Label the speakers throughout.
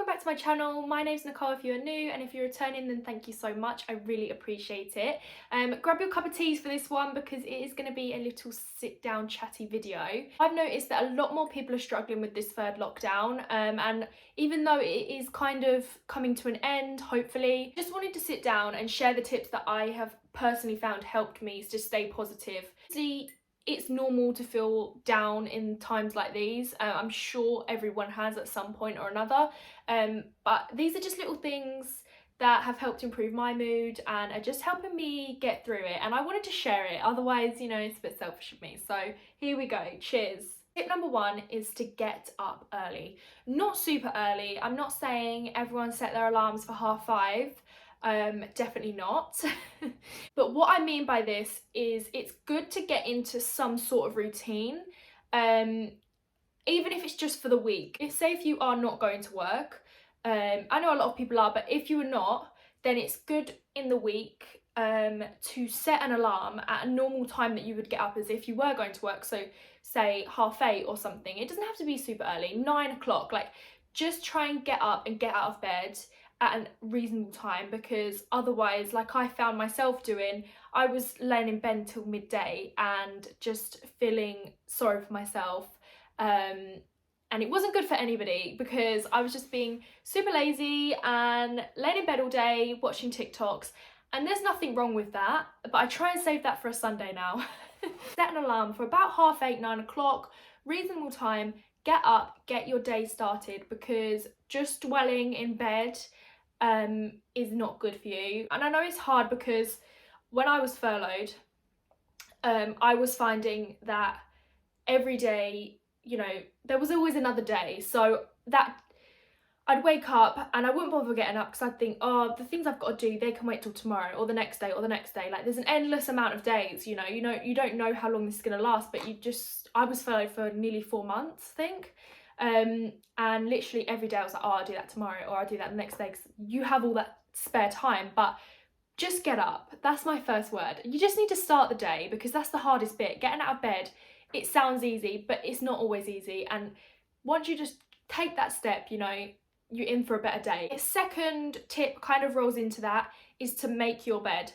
Speaker 1: back to my channel. My name's Nicole if you're new, and if you're returning then thank you so much. I really appreciate it. Grab your cup of teas for this one because it is going to be a little sit down chatty video. I've noticed that a lot more people are struggling with this third lockdown, and even though it is kind of coming to an end, hopefully, just wanted to sit down and share the tips that I have personally found helped me to stay positive. See, it's normal to feel down in times like these. I'm sure everyone has at some point or another, but these are just little things that have helped improve my mood and are just helping me get through it, and I wanted to share it, otherwise, you know, it's a bit selfish of me. So here we go, cheers. Tip number one is to get up early. Not super early. I'm not saying everyone set their alarms for 5:30. Definitely not. But what I mean by this is it's good to get into some sort of routine, even if it's just for the week. Say if you are not going to work, I know a lot of people are, but if you are not, then it's good in the week to set an alarm at a normal time that you would get up as if you were going to work. So say 8:30 or something. It doesn't have to be super early, 9 o'clock. Like, just try and get up and get out of bed at a reasonable time, because otherwise, like I found myself doing, I was laying in bed till midday and just feeling sorry for myself, and it wasn't good for anybody because I was just being super lazy and laying in bed all day watching TikToks, and there's nothing wrong with that, but I try and save that for a Sunday now. Set an alarm for about 8:30, 9 o'clock, reasonable time, get up, get your day started, because just dwelling in bed is not good for you. And I know it's hard because when I was furloughed, I was finding that every day, you know, there was always another day, so that I'd wake up and I wouldn't bother getting up because I'd think, oh, the things I've got to do, they can wait till tomorrow or the next day or the next day. Like, there's an endless amount of days, you don't know how long this is going to last, but I was furloughed for nearly 4 months, I think. And literally every day I was like, oh, I'll do that tomorrow or I'll do that the next day, because you have all that spare time. But just get up. That's my first word. You just need to start the day, because that's the hardest bit. Getting out of bed, it sounds easy, but it's not always easy. And once you just take that step, you know, you're in for a better day. A second tip kind of rolls into that, is to make your bed.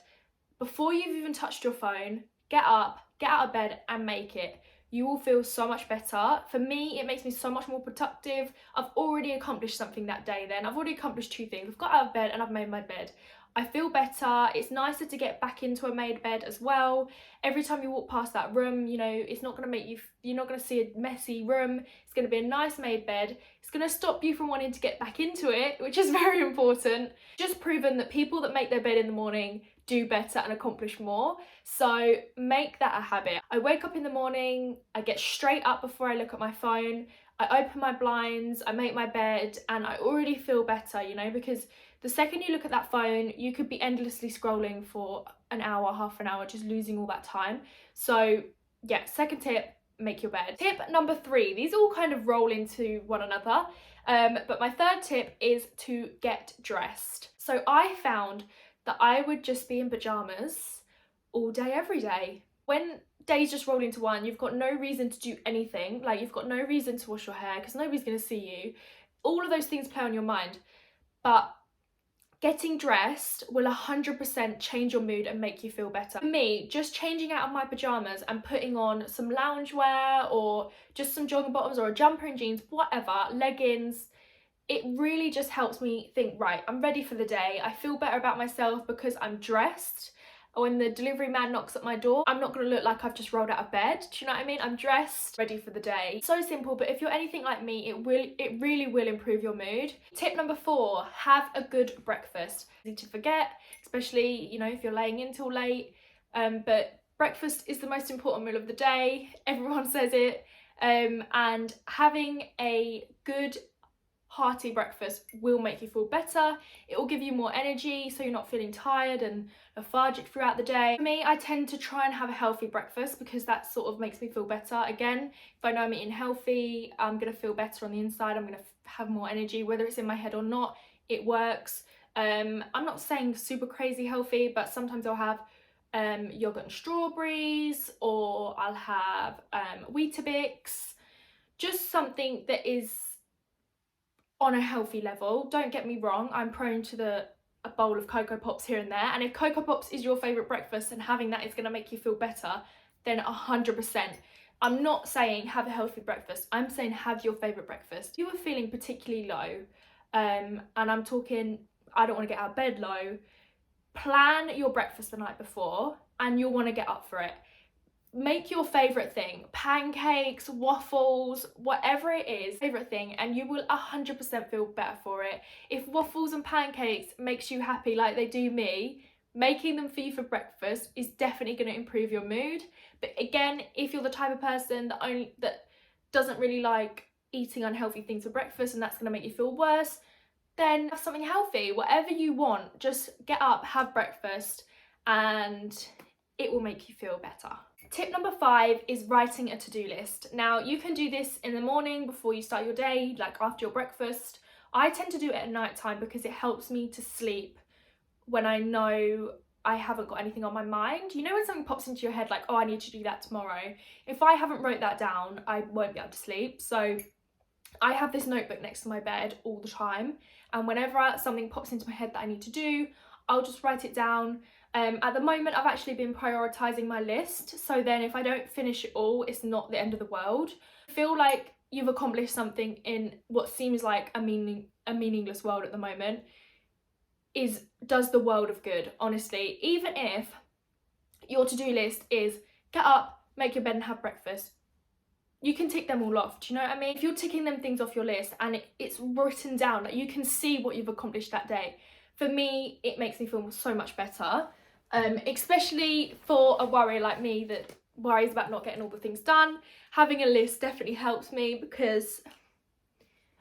Speaker 1: Before you've even touched your phone, get up, get out of bed and make it. You will feel so much better. For me, it makes me so much more productive. I've already accomplished something that day then. I've already accomplished 2 things. I've got out of bed and I've made my bed. I feel better. It's nicer to get back into a made bed as well. Every time you walk past that room, you know, it's not going to make you're not going to see a messy room. It's going to be a nice made bed. It's going to stop you from wanting to get back into it, which is very important. Just proven that people that make their bed in the morning do better and accomplish more. So make that a habit. I wake up in the morning, I get straight up before I look at my phone, I open my blinds, I make my bed, and I already feel better, you know, because the second you look at that phone, you could be endlessly scrolling for an hour, half an hour, just losing all that time. So yeah, second tip, make your bed. Tip number 3, these all kind of roll into one another, but my third tip is to get dressed. So I found that I would just be in pajamas all day, every day. When days just roll into one, you've got no reason to do anything. Like, you've got no reason to wash your hair because nobody's going to see you. All of those things play on your mind. But getting dressed will 100% change your mood and make you feel better. For me, just changing out of my pajamas and putting on some loungewear or just some jogging bottoms or a jumper and jeans, whatever, leggings, it really just helps me think, right, I'm ready for the day. I feel better about myself because I'm dressed. When the delivery man knocks at my door, I'm not going to look like I've just rolled out of bed. Do you know what I mean? I'm dressed, ready for the day. So simple, but if you're anything like me, it really will improve your mood. Tip number 4, have a good breakfast. Easy to forget, especially, you know, if you're laying in till late, but breakfast is the most important meal of the day. Everyone says it, and having a good hearty breakfast will make you feel better. It will give you more energy, so you're not feeling tired and lethargic throughout the day. For me, I tend to try and have a healthy breakfast because that sort of makes me feel better. Again, if I know I'm eating healthy, I'm going to feel better on the inside. I'm going to have more energy, whether it's in my head or not. It works. I'm not saying super crazy healthy, but sometimes I'll have yogurt and strawberries, or I'll have Weetabix, just something that is on a healthy level. Don't get me wrong, I'm prone to a bowl of Cocoa Pops here and there, and if Cocoa Pops is your favourite breakfast and having that is going to make you feel better, then 100%. I'm not saying have a healthy breakfast, I'm saying have your favourite breakfast. If you are feeling particularly low, and I'm talking I don't want to get out of bed low, plan your breakfast the night before and you'll want to get up for it. Make your favourite thing, pancakes, waffles, whatever it is, favourite thing, and you will 100% feel better for it. If waffles and pancakes makes you happy like they do me, making them for you for breakfast is definitely going to improve your mood. But again, if you're the type of person that doesn't really like eating unhealthy things for breakfast and that's going to make you feel worse, then have something healthy. Whatever you want, just get up, have breakfast, and it will make you feel better. Tip number 5 is writing a to-do list. Now, you can do this in the morning before you start your day, like after your breakfast. I tend to do it at night time because it helps me to sleep when I know I haven't got anything on my mind. You know when something pops into your head like, oh, I need to do that tomorrow? If I haven't wrote that down, I won't be able to sleep. So I have this notebook next to my bed all the time, and whenever something pops into my head that I need to do, I'll just write it down. At the moment, I've actually been prioritising my list, so then if I don't finish it all, it's not the end of the world. I feel like you've accomplished something in what seems like a meaningless world at the moment does the world of good, honestly. Even if your to-do list is get up, make your bed and have breakfast, you can tick them all off. Do you know what I mean? If you're ticking them things off your list and it's written down, like you can see what you've accomplished that day. For me, it makes me feel so much better. Especially for a worrier like me that worries about not getting all the things done. Having a list definitely helps me because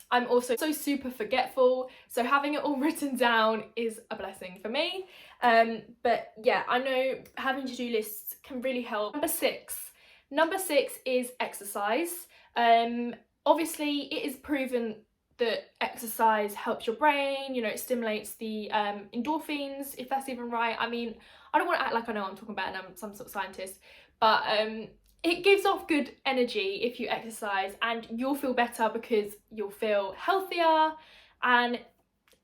Speaker 1: I'm also so super forgetful, so having it all written down is a blessing for me. But yeah, I know having to-do lists can really help. Number six is exercise. Obviously it is proven that exercise helps your brain, you know, it stimulates the endorphins, if that's even right. I mean, I don't want to act like I know what I'm talking about and I'm some sort of scientist, but it gives off good energy if you exercise, and you'll feel better because you'll feel healthier, and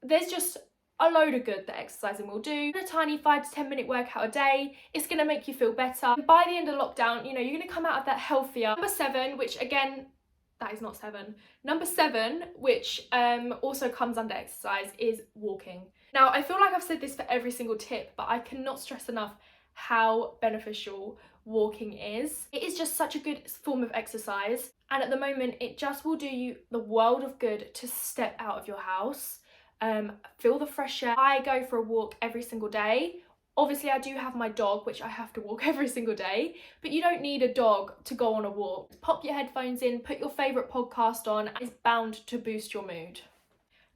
Speaker 1: there's just a load of good that exercising will do. A tiny 5 to 10 minute workout a day, it's going to make you feel better. By the end of lockdown, you know, you're going to come out of that healthier. Number 7, which again, that is not 7. Number 7, which also comes under exercise, is walking. Now, I feel like I've said this for every single tip, but I cannot stress enough how beneficial walking is. It is just such a good form of exercise, and at the moment it just will do you the world of good to step out of your house, feel the fresh air. I go for a walk every single day. Obviously I do have my dog, which I have to walk every single day, but you don't need a dog to go on a walk. Pop your headphones in, put your favourite podcast on, and it's bound to boost your mood.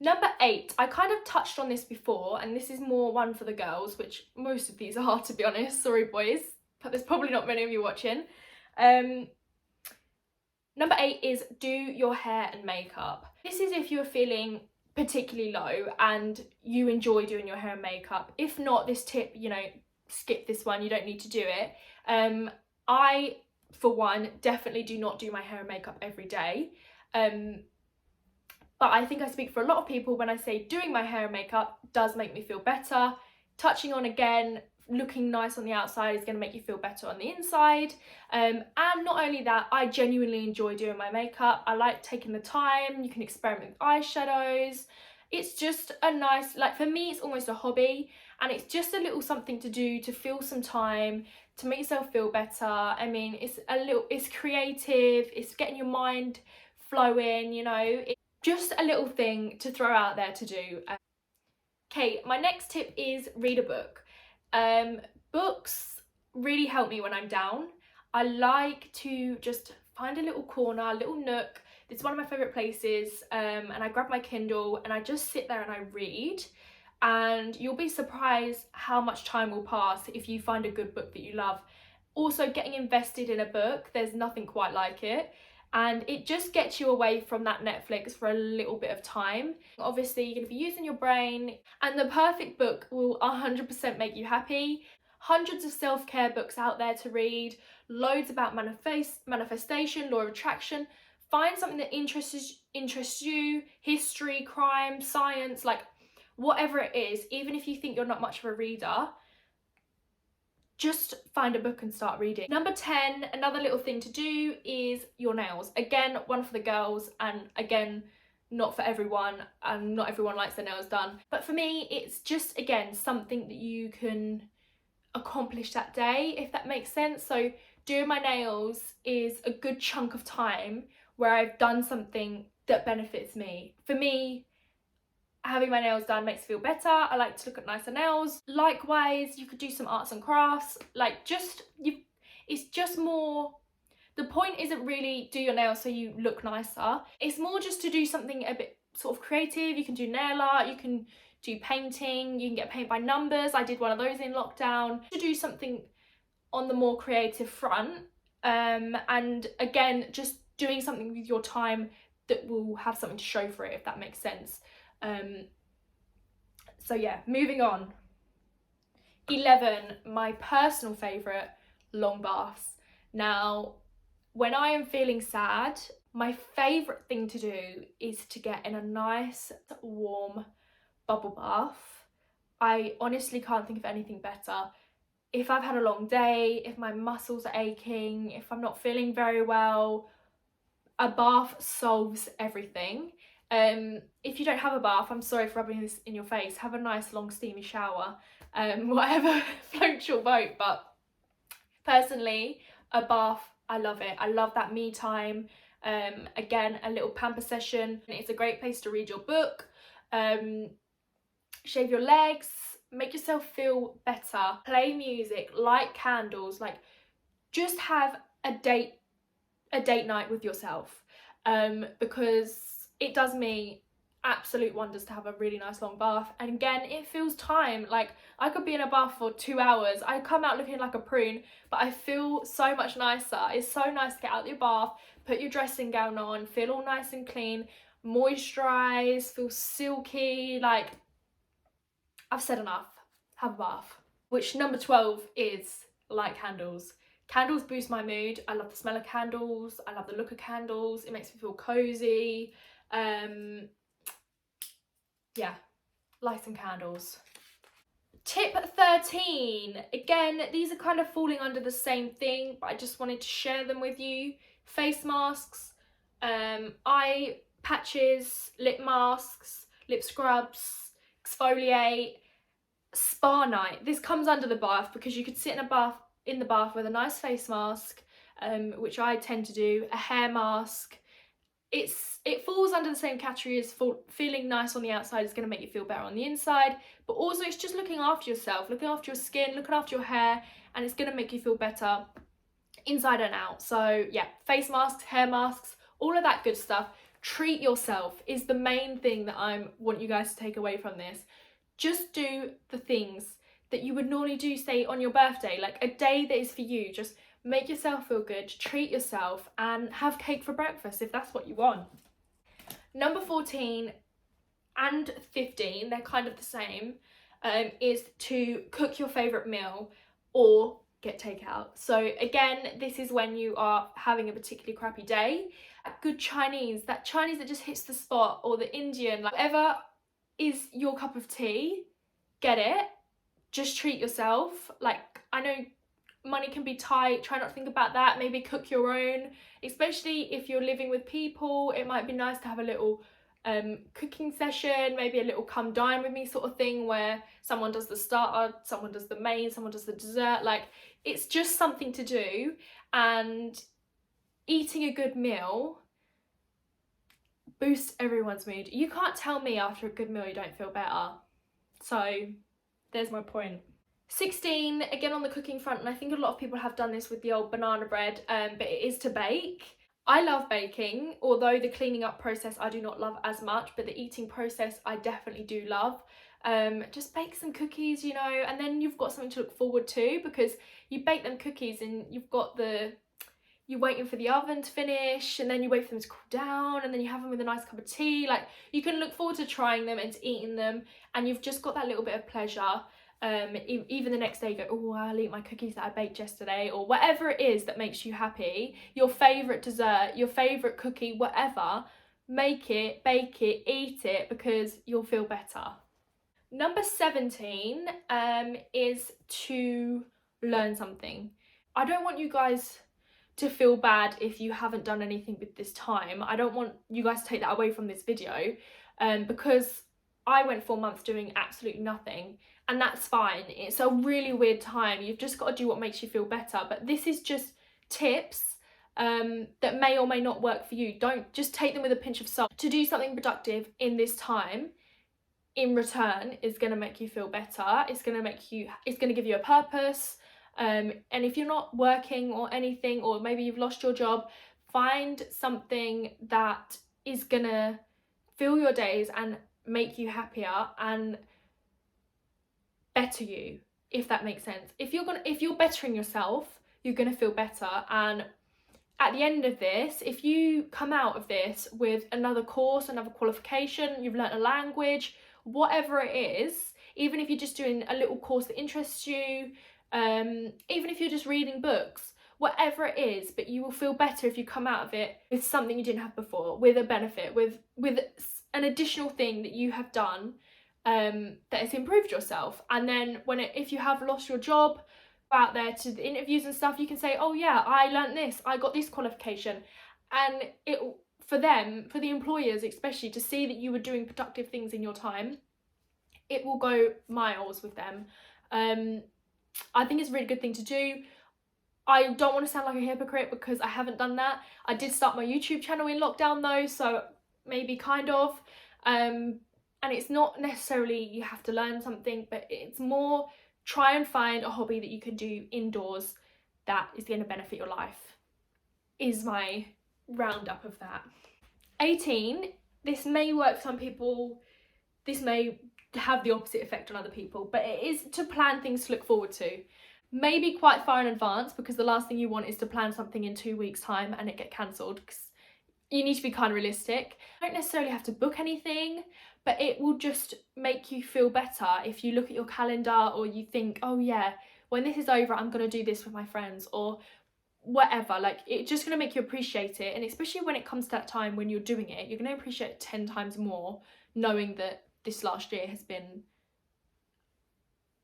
Speaker 1: Number 8, I kind of touched on this before, and this is more one for the girls, which most of these are, to be honest. Sorry boys, but there's probably not many of you watching. Number 8 is do your hair and makeup. This is if you're feeling particularly low and you enjoy doing your hair and makeup. If not, this tip, you know, skip this one, you don't need to do it. I, for one, definitely do not do my hair and makeup every day. But I think I speak for a lot of people when I say doing my hair and makeup does make me feel better. Touching on again, looking nice on the outside is going to make you feel better on the inside. And not only that, I genuinely enjoy doing my makeup. I like taking the time. You can experiment with eyeshadows. It's just a nice, like for me, it's almost a hobby, and it's just a little something to do to fill some time, to make yourself feel better. I mean, it's creative, it's getting your mind flowing, you know, it's just a little thing to throw out there to do. Okay, my next tip is read a book. Books really help me when I'm down. I like to just find a little corner, a little nook. It's one of my favourite places, and I grab my Kindle and I just sit there and I read, and you'll be surprised how much time will pass if you find a good book that you love. Also, getting invested in a book, there's nothing quite like it, and it just gets you away from that Netflix for a little bit of time. Obviously, you're going to be using your brain, and the perfect book will 100% make you happy. Hundreds of self-care books out there to read, loads about manifestation, law of attraction. find something that interests you, history, crime, science, like whatever it is. Even if you think you're not much of a reader, just find a book and start reading. Number 10, another little thing to do is your nails. Again, one for the girls, and again, not for everyone, and not everyone likes their nails done. But for me, it's just, again, something that you can accomplish that day, if that makes sense. So doing my nails is a good chunk of time where I've done something that benefits me. For me, having my nails done makes me feel better. I like to look at nicer nails. Likewise, you could do some arts and crafts. Like, it's just more, the point isn't really do your nails so you look nicer. It's more just to do something a bit sort of creative. You can do nail art, you can do painting, you can get paint by numbers. I did one of those in lockdown. To do something on the more creative front. And again, just doing something with your time that will have something to show for it, if that makes sense. So yeah, moving on. 11, my personal favourite, long baths. Now, when I am feeling sad, my favourite thing to do is to get in a nice warm bubble bath. I honestly can't think of anything better. If I've had a long day, if my muscles are aching, if I'm not feeling very well, a bath solves everything. If you don't have a bath, I'm sorry for rubbing this in your face, have a nice long steamy shower, whatever floats your boat. But personally, a bath, I love it. I love that me time. Again, a little pamper session. It's a great place to read your book, shave your legs, make yourself feel better, play music, light candles, like just have a date night with yourself, because it does me absolute wonders to have a really nice long bath. And again, it feels time. Like, I could be in a bath for 2 hours, I come out looking like a prune, but I feel so much nicer. It's so nice to get out of your bath, put your dressing gown on, feel all nice and clean, moisturize, feel silky. Like, I've said enough, have a bath. Which number 12 is light candles. Candles boost my mood. I love the smell of candles, I love the look of candles, it makes me feel cozy. Yeah, light some candles. Tip 13, again, these are kind of falling under the same thing, but I just wanted to share them with you. Face masks, eye patches, lip masks, lip scrubs, exfoliate, spa night. This comes under the bath because you could sit in the bath with a nice face mask, which I tend to do, a hair mask. It falls under the same category as feeling nice on the outside is going to make you feel better on the inside, but also it's just looking after yourself, looking after your skin, looking after your hair, and it's going to make you feel better inside and out. So yeah, face masks, hair masks, all of that good stuff. Treat yourself is the main thing that I want you guys to take away from this. Just do the things that you would normally do, say, on your birthday, like a day that is for you. Just make yourself feel good, treat yourself, and have cake for breakfast if that's what you want. Number 14 and 15, they're kind of the same, is to cook your favourite meal or get takeout. So again, this is when you are having a particularly crappy day. Good Chinese, that Chinese that just hits the spot, or the Indian, like whatever is your cup of tea, get it. Just treat yourself. Like, I know money can be tight, try not to think about that. Maybe cook your own, especially if you're living with people. It might be nice to have a little cooking session, maybe a little come dine with me sort of thing, where someone does the starter, someone does the main, someone does the dessert. Like, it's just something to do. And eating a good meal boosts everyone's mood. You can't tell me after a good meal you don't feel better. So there's my point. 16, again on the cooking front, and I think a lot of people have done this with the old banana bread, but it is to bake. I love baking, although the cleaning up process I do not love as much, but the eating process I definitely do love. Just bake some cookies, you know, and then you've got something to look forward to, because you bake them cookies and you're waiting for the oven to finish, and then you wait for them to cool down, and then you have them with a nice cup of tea. Like, you can look forward to trying them and to eating them, and you've just got that little bit of pleasure. even the next day you go, oh, I'll eat my cookies that I baked yesterday, or whatever it is that makes you happy, your favourite dessert, your favourite cookie, whatever, make it, bake it, eat it, because you'll feel better. Number 17 is to learn something. I don't want you guys to feel bad if you haven't done anything with this time. I don't want you guys to take that away from this video, because I went 4 months doing absolutely nothing, and that's fine. It's a really weird time. You've just got to do what makes you feel better. But this is just tips that may or may not work for you. Don't just take them with a pinch of salt. To do something productive in this time, in return, is going to make you feel better. It's going to give you a purpose. And if you're not working or anything, or maybe you've lost your job, find something that is going to fill your days and make you happier and better you, if that makes sense. If you're bettering yourself, you're going to feel better. And at the end of this, if you come out of this with another course, another qualification, you've learnt a language, whatever it is, even if you're just doing a little course that interests you, even if you're just reading books, whatever it is, but you will feel better if you come out of it with something you didn't have before, with a benefit, with an additional thing that you have done that has improved yourself. And then if you have lost your job, out there to the interviews and stuff, you can say, oh yeah, I learnt this, I got this qualification. And it, for the employers especially, to see that you were doing productive things in your time, it will go miles with them. I think it's a really good thing to do. I don't want to sound like a hypocrite because I haven't done that. I did start my YouTube channel in lockdown though, so maybe kind of. And it's not necessarily you have to learn something, but it's more try and find a hobby that you can do indoors that is going to benefit your life, is my roundup of that. 18, this may work for some people, this may have the opposite effect on other people, but it is to plan things to look forward to. Maybe quite far in advance, because the last thing you want is to plan something in 2 weeks' time and it get cancelled, because you need to be kind of realistic. You don't necessarily have to book anything, but it will just make you feel better if you look at your calendar, or you think, oh yeah, when this is over, I'm going to do this with my friends, or whatever. Like, it's just going to make you appreciate it. And especially when it comes to that time when you're doing it, you're going to appreciate it 10 times more, knowing that this last year has been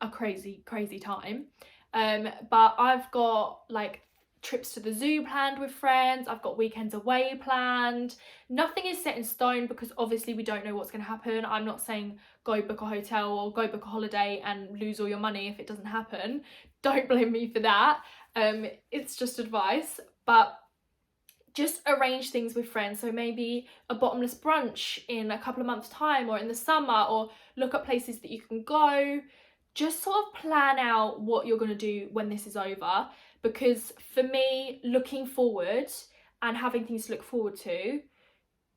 Speaker 1: a crazy, crazy time. But I've got like trips to the zoo planned with friends, I've got weekends away planned. Nothing is set in stone because obviously we don't know what's going to happen. I'm not saying go book a hotel or go book a holiday and lose all your money if it doesn't happen. Don't blame me for that. It's just advice, but just arrange things with friends. So maybe a bottomless brunch in a couple of months' time, or in the summer, or look at places that you can go. Just sort of plan out what you're going to do when this is over, because for me, looking forward and having things to look forward to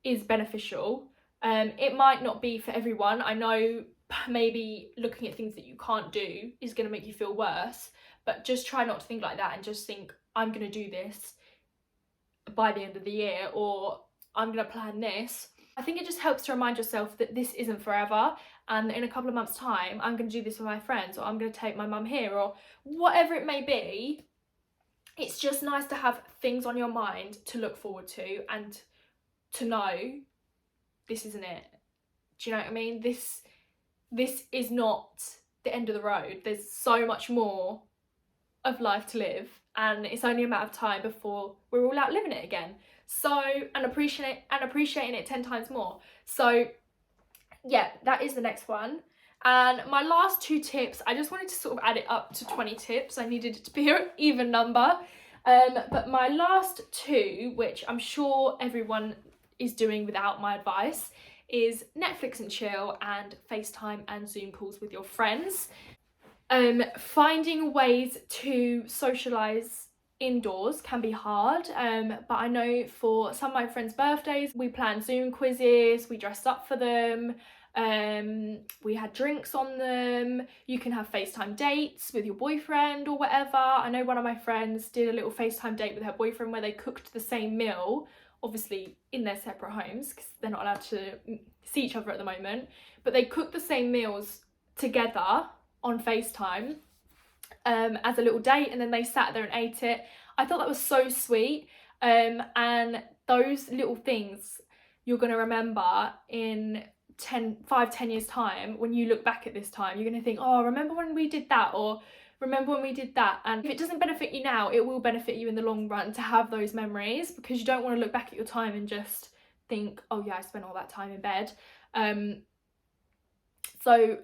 Speaker 1: is beneficial. It might not be for everyone. I know maybe looking at things that you can't do is going to make you feel worse, but just try not to think like that and just think, I'm going to do this by the end of the year, or I'm going to plan this. I think it just helps to remind yourself that this isn't forever, and in a couple of months' time, I'm going to do this with my friends, or I'm going to take my mum here, or whatever it may be. It's just nice to have things on your mind to look forward to, and to know this isn't it. Do you know what I mean? This is not the end of the road. There's so much more of life to live, and it's only a matter of time before we're all out living it again. So, and appreciating it 10 times more. So yeah, that is the next one. And my last 2 tips, I just wanted to sort of add it up to 20 tips. I needed it to be an even number. But my last 2, which I'm sure everyone is doing without my advice, is Netflix and chill, and FaceTime and Zoom calls with your friends. Finding ways to socialise indoors can be hard, but I know for some of my friends' birthdays, we planned Zoom quizzes, we dressed up for them, we had drinks on them. You can have FaceTime dates with your boyfriend or whatever. I know one of my friends did a little FaceTime date with her boyfriend where they cooked the same meal, obviously in their separate homes because they're not allowed to see each other at the moment, but they cooked the same meals together on FaceTime as a little date, and then they sat there and ate it. I thought that was so sweet, and those little things you're going to remember in 10 years time. When you look back at this time, you're going to think, oh, remember when we did that, or remember when we did that. And if it doesn't benefit you now, it will benefit you in the long run to have those memories, because you don't want to look back at your time and just think, oh yeah, I spent all that time in bed. So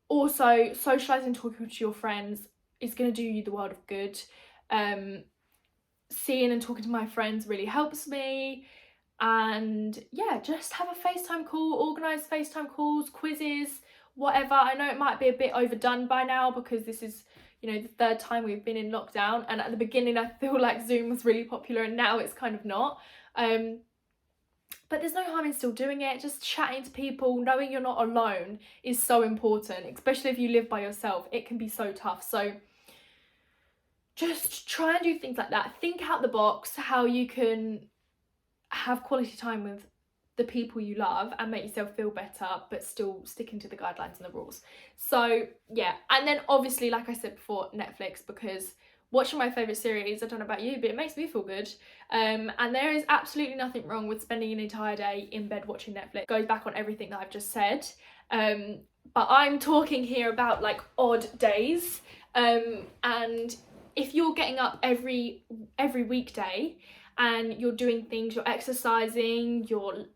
Speaker 1: also, socialising, talking to your friends is going to do you the world of good. Seeing and talking to my friends really helps me. And yeah, just have a FaceTime call, organise FaceTime calls, quizzes, whatever. I know it might be a bit overdone by now, because this is, you know, the third time we've been in lockdown, and at the beginning I feel like Zoom was really popular, and now it's kind of not. But there's no harm in still doing it. Just chatting to people, knowing you're not alone is so important, especially if you live by yourself. It can be so tough. So just try and do things like that. Think out the box, how you can have quality time with the people you love and make yourself feel better, but still sticking to the guidelines and the rules. So yeah, and then obviously, like I said before, Netflix, because watching my favourite series, I don't know about you, but it makes me feel good. And there is absolutely nothing wrong with spending an entire day in bed watching Netflix. It goes back on everything that I've just said. But I'm talking here about like odd days. And if you're getting up every weekday and you're doing things, you're exercising, you're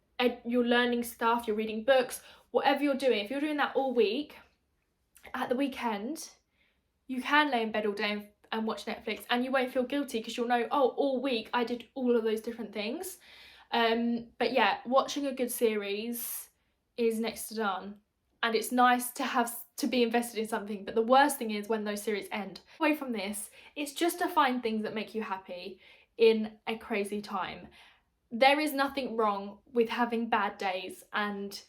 Speaker 1: learning stuff, you're reading books, whatever you're doing, if you're doing that all week, at the weekend, you can lay in bed all day and watch Netflix, and you won't feel guilty, because you'll know, oh, all week I did all of those different things. But yeah, watching a good series is next to done, and it's nice to be invested in something. But the worst thing is when those series end. Away from this, it's just to find things that make you happy in a crazy time. There is nothing wrong with having bad days and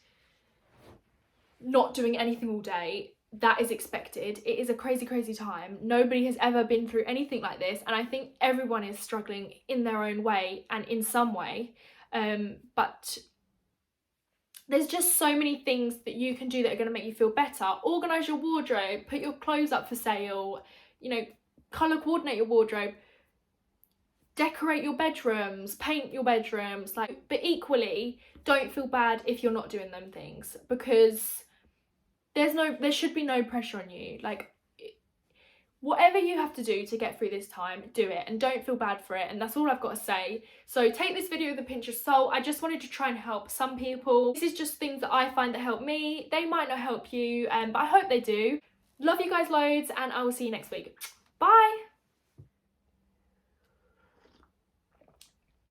Speaker 1: not doing anything all day. That is expected. It is a crazy time. Nobody has ever been through anything like this, and I think everyone is struggling in their own way and in some way. But there's just so many things that you can do that are going to make you feel better. Organise your wardrobe, put your clothes up for sale, you know, colour coordinate your wardrobe, decorate your bedrooms, paint your bedrooms, but equally, don't feel bad if you're not doing them things, because there should be no pressure on you. Like, whatever you have to do to get through this time, do it, and don't feel bad for it. And that's all I've got to say. So take this video with a pinch of salt. I just wanted to try and help some people. This is just things that I find that help me. They might not help you, but I hope they do. Love you guys loads, and I will see you next week. Bye.